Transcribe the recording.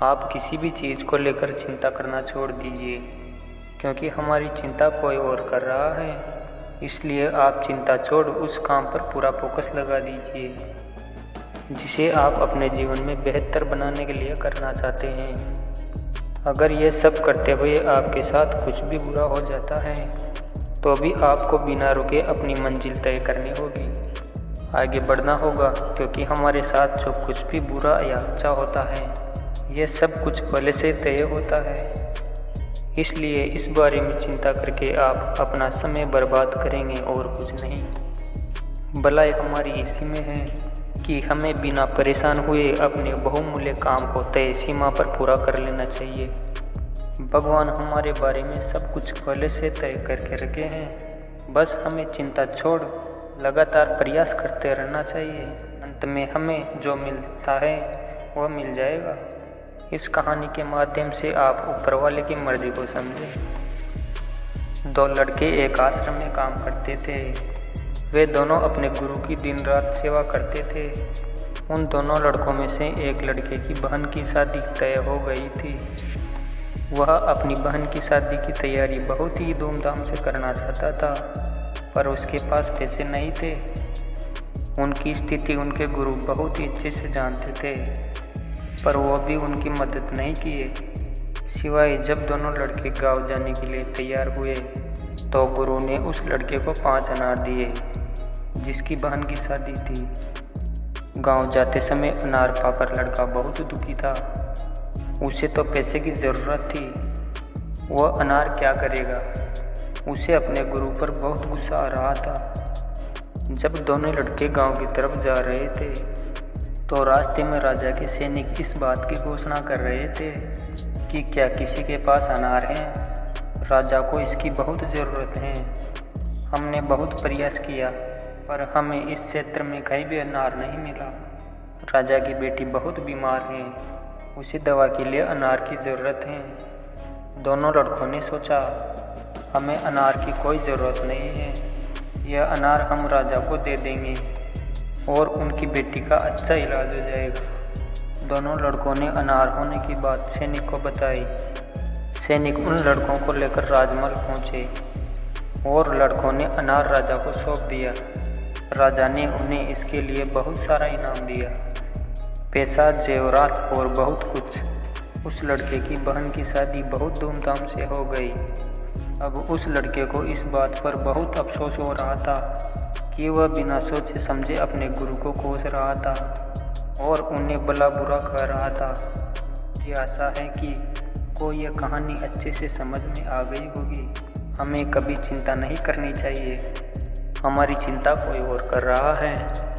आप किसी भी चीज़ को लेकर चिंता करना छोड़ दीजिए, क्योंकि हमारी चिंता कोई और कर रहा है। इसलिए आप चिंता छोड़ उस काम पर पूरा फोकस लगा दीजिए जिसे आप अपने जीवन में बेहतर बनाने के लिए करना चाहते हैं। अगर ये सब करते हुए आपके साथ कुछ भी बुरा हो जाता है तो भी आपको बिना रुके अपनी मंजिल तय करनी होगी, आगे बढ़ना होगा, क्योंकि हमारे साथ जो कुछ भी बुरा या अच्छा होता है यह सब कुछ पहले से तय होता है। इसलिए इस बारे में चिंता करके आप अपना समय बर्बाद करेंगे और कुछ नहीं। भलाई हमारी इसी में है कि हमें बिना परेशान हुए अपने बहुमूल्य काम को तय सीमा पर पूरा कर लेना चाहिए। भगवान हमारे बारे में सब कुछ पहले से तय करके रखे हैं, बस हमें चिंता छोड़ लगातार प्रयास करते रहना चाहिए। अंत में हमें जो मिलता है वह मिल जाएगा। इस कहानी के माध्यम से आप ऊपर वाले की मर्जी को समझें। दो लड़के एक आश्रम में काम करते थे। वे दोनों अपने गुरु की दिन रात सेवा करते थे। उन दोनों लड़कों में से एक लड़के की बहन की शादी तय हो गई थी। वह अपनी बहन की शादी की तैयारी बहुत ही धूमधाम से करना चाहता था, पर उसके पास पैसे नहीं थे। उनकी स्थिति उनके गुरु बहुत ही अच्छे से जानते थे, पर वह भी उनकी मदद नहीं किए। सिवाय जब दोनों लड़के गांव जाने के लिए तैयार हुए तो गुरु ने उस लड़के को 5 अनार दिए जिसकी बहन की शादी थी। गांव जाते समय अनार पाकर लड़का बहुत दुखी था। उसे तो पैसे की ज़रूरत थी, वह अनार क्या करेगा। उसे अपने गुरु पर बहुत गुस्सा आ रहा था। जब दोनों लड़के गांव की तरफ जा रहे थे तो रास्ते में राजा के सैनिक इस बात की घोषणा कर रहे थे कि क्या किसी के पास अनार हैं? राजा को इसकी बहुत ज़रूरत है। हमने बहुत प्रयास किया पर हमें इस क्षेत्र में कहीं भी अनार नहीं मिला। राजा की बेटी बहुत बीमार है, उसे दवा के लिए अनार की ज़रूरत है। दोनों लड़कों ने सोचा, हमें अनार की कोई ज़रूरत नहीं है, यह अनार हम राजा को दे देंगे और उनकी बेटी का अच्छा इलाज हो जाएगा। दोनों लड़कों ने अनार होने की बात सैनिक को बताई। सैनिक उन लड़कों को लेकर राजमहल पहुँचे और लड़कों ने अनार राजा को सौंप दिया। राजा ने उन्हें इसके लिए बहुत सारा इनाम दिया, पैसा, जेवरात और बहुत कुछ। उस लड़के की बहन की शादी बहुत धूमधाम से हो गई। अब उस लड़के को इस बात पर बहुत अफसोस हो रहा था कि वह बिना सोचे समझे अपने गुरु को कोस रहा था और उन्हें भला बुरा कह रहा था। मुझे आशा है कि को यह कहानी अच्छे से समझ में आ गई होगी। हमें कभी चिंता नहीं करनी चाहिए, हमारी चिंता कोई और कर रहा है।